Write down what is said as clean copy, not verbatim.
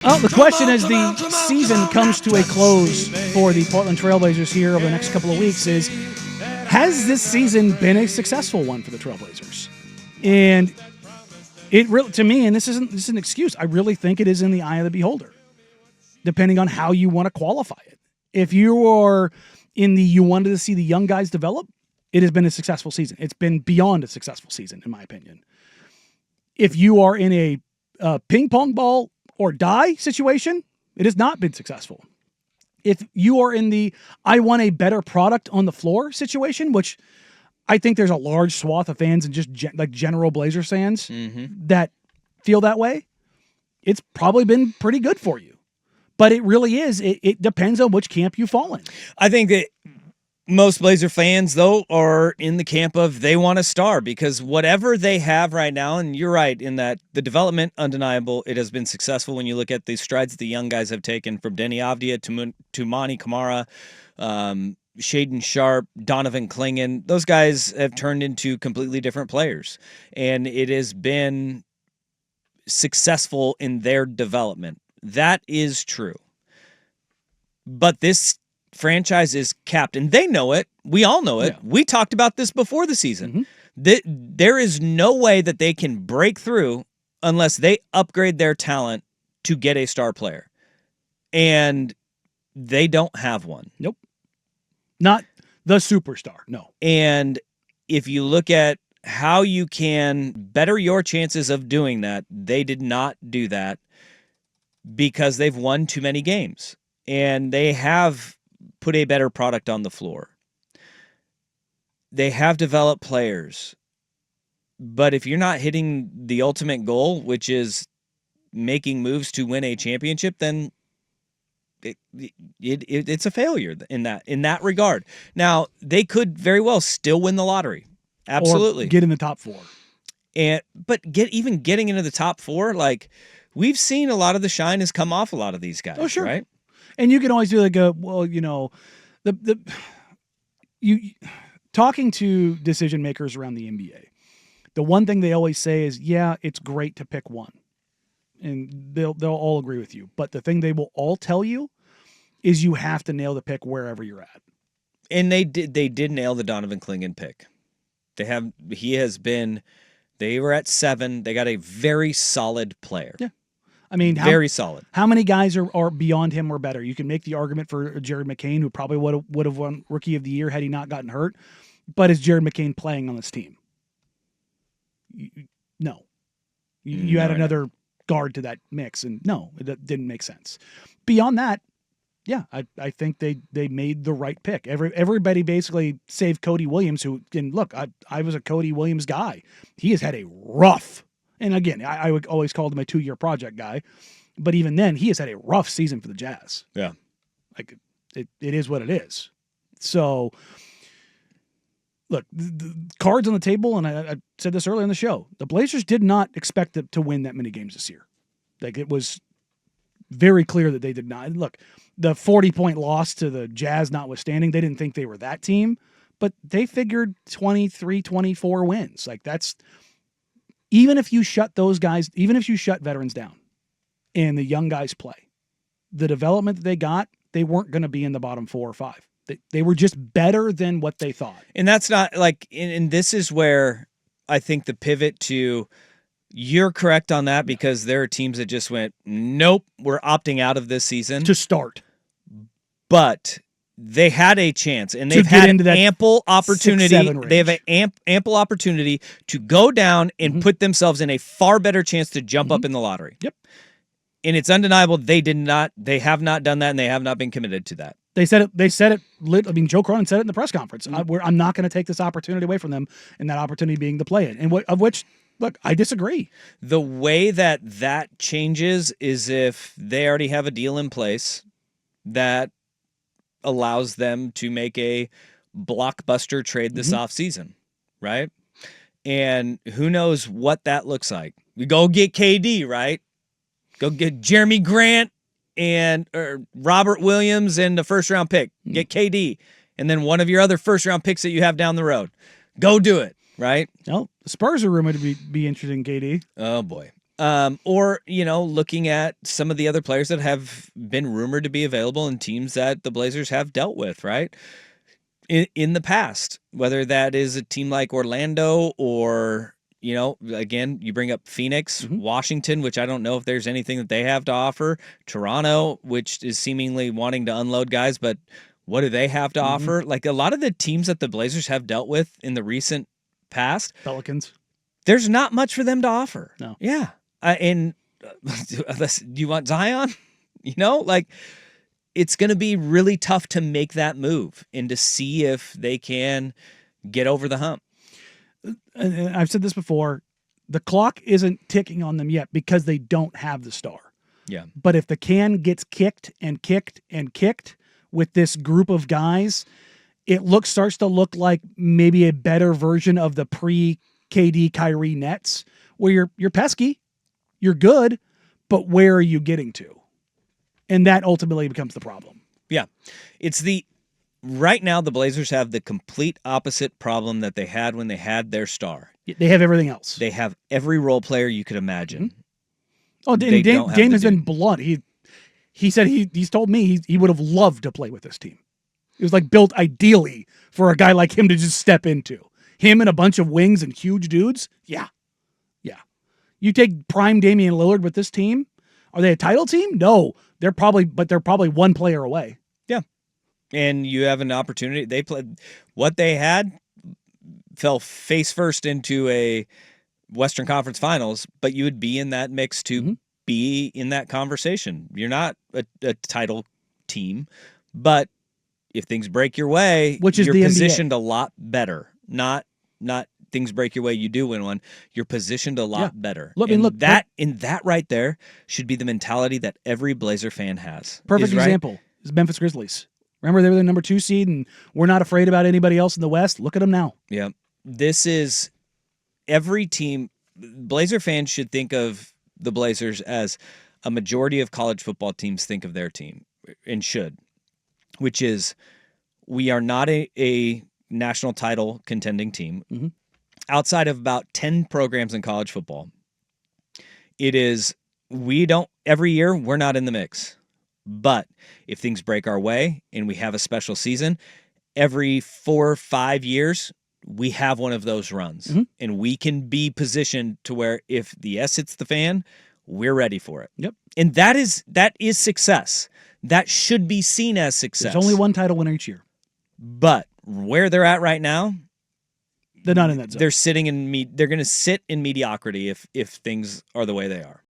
Oh, the question as the season comes to a close for the Portland Trailblazers here over the next couple of weeks is, has this season been a successful one for the Trailblazers? And it really, to me, and this isn't an excuse, I really think it is in the eye of the beholder, depending on how you want to qualify it. If you are in the you wanted to see the young guys develop, it has been a successful season. It's been beyond a successful season, in my opinion. If you are in a ping pong ball or die situation, it has not been successful. If you are in the I want a better product on the floor situation, which I think there's a large swath of fans and just like general Blazers fans that feel that way, it's probably been pretty good for you. But it really is. It depends on which camp you fall in. I think that most Blazer fans, though, are in the camp of they want a star because whatever they have right now, and you're right in that the development, undeniable, it has been successful when you look at the strides the young guys have taken from Denny Avdia to Monty Kamara, Shaden Sharp, Donovan Clingan. Those guys have turned into completely different players, and it has been successful in their development. That is true. But this franchise is capped, and they know it. We all know it. Yeah. We talked about this before the season. There is no way that they can break through unless they upgrade their talent to get a star player. And they don't have one. Nope. Not the superstar, no. And if you look at how you can better your chances of doing that, they did not do that because they've won too many games. And they have put a better product on the floor. They have developed players. But if you're not hitting the ultimate goal, which is making moves to win a championship, then it's a failure in that regard. Now, they could very well still win the lottery. Absolutely. Or get in the top four. But getting into the top four, like we've seen a lot of the shine has come off a lot of these guys. Oh, sure. Right? And you can always do like talking to decision makers around the NBA. The one thing they always say is, yeah, it's great to pick one. And they'll all agree with you. But the thing they will all tell you is you have to nail the pick wherever you're at. And they did nail the Donovan Clingan pick. They were at 7. They got a very solid player. Yeah. I mean, very solid. How many guys are beyond him or better? You can make the argument for Jared McCain, who probably would have won Rookie of the Year had he not gotten hurt. But is Jared McCain playing on this team? No. You add another guard to that mix, and no, it didn't make sense. Beyond that, yeah, I think they made the right pick. Everybody basically save Cody Williams, who, and look, I was a Cody Williams guy. He has had a rough. And again, I would always call him a 2-year project guy. But even then, he has had a rough season for the Jazz. Yeah. Like, it is what it is. So, look, the cards on the table, and I said this earlier in the show, the Blazers did not expect to win that many games this year. Like, it was very clear that they did not. Look, the 40-point loss to the Jazz notwithstanding, they didn't think they were that team. But they figured 23, 24 wins. Like, that's... Even if you shut those guys, even if you shut veterans down and the young guys play, the development that they got, they weren't going to be in the bottom 4 or 5. They were just better than what they thought. And that's not like, and this is where I think the pivot to, you're correct on that because there are teams that just went, nope, we're opting out of this season. To start. But they had a chance, and they've had ample opportunity. They have an ample opportunity to go down and put themselves in a far better chance to jump up in the lottery. Yep. And it's undeniable they did not. They have not done that, and they have not been committed to that. They said it. I mean, Joe Cronin said it in the press conference. I'm not going to take this opportunity away from them, and that opportunity being to play it. And of which, look, I disagree. The way that changes is if they already have a deal in place that allows them to make a blockbuster trade this offseason, right? And who knows what that looks like. We go get KD, right? Go get Jeremy Grant or Robert Williams and the first-round pick. Get KD. And then one of your other first-round picks that you have down the road. Go do it, right? Well, the Spurs are rumored to be interested in KD. Oh, boy. Or, looking at some of the other players that have been rumored to be available in teams that the Blazers have dealt with, right? In the past, whether that is a team like Orlando or, again, you bring up Phoenix, Washington, which I don't know if there's anything that they have to offer, Toronto, which is seemingly wanting to unload guys, but what do they have to offer? Like a lot of the teams that the Blazers have dealt with in the recent past, Pelicans. there's not much for them to offer. No. Yeah. And do you want Zion? It's going to be really tough to make that move and to see if they can get over the hump. And I've said this before, the clock isn't ticking on them yet because they don't have the star. Yeah. But if the can gets kicked and kicked and kicked with this group of guys, it starts to look like maybe a better version of the pre-KD Kyrie Nets, where you're pesky, you're good, but where are you getting to? And that ultimately becomes the problem. Yeah. Right now, the Blazers have the complete opposite problem that they had when they had their star. They have everything else. They have every role player you could imagine. Oh, Dame has been blunt. He said he's told me he would have loved to play with this team. It was like built ideally for a guy like him to just step into. Him and a bunch of wings and huge dudes. Yeah. You take prime Damian Lillard with this team. Are they a title team? No. They're probably one player away. Yeah. And you have an opportunity. They played what they had, fell face first into a Western Conference Finals, but you would be in that mix to be in that conversation. You're not a title team, but if things break your way, which is you're the positioned NBA. a lot better. Not things break your way, you do win one. You're positioned a lot better. That right there should be the mentality that every Blazer fan has. Perfect example is Memphis Grizzlies. Remember, they were the number 2 seed, and we're not afraid about anybody else in the West. Look at them now. Yeah. This is every team. Blazer fans should think of the Blazers as a majority of college football teams think of their team, and should, which is we are not a national title contending team. Outside of about 10 programs in college football, every year we're not in the mix. But if things break our way and we have a special season, every 4 or 5 years, we have one of those runs. And we can be positioned to where if the S hits the fan, we're ready for it. Yep. And that is success. That should be seen as success. There's only one title winner each year. But where they're at right now, they're not in that zone. They're sitting they're going to sit in mediocrity if things are the way they are.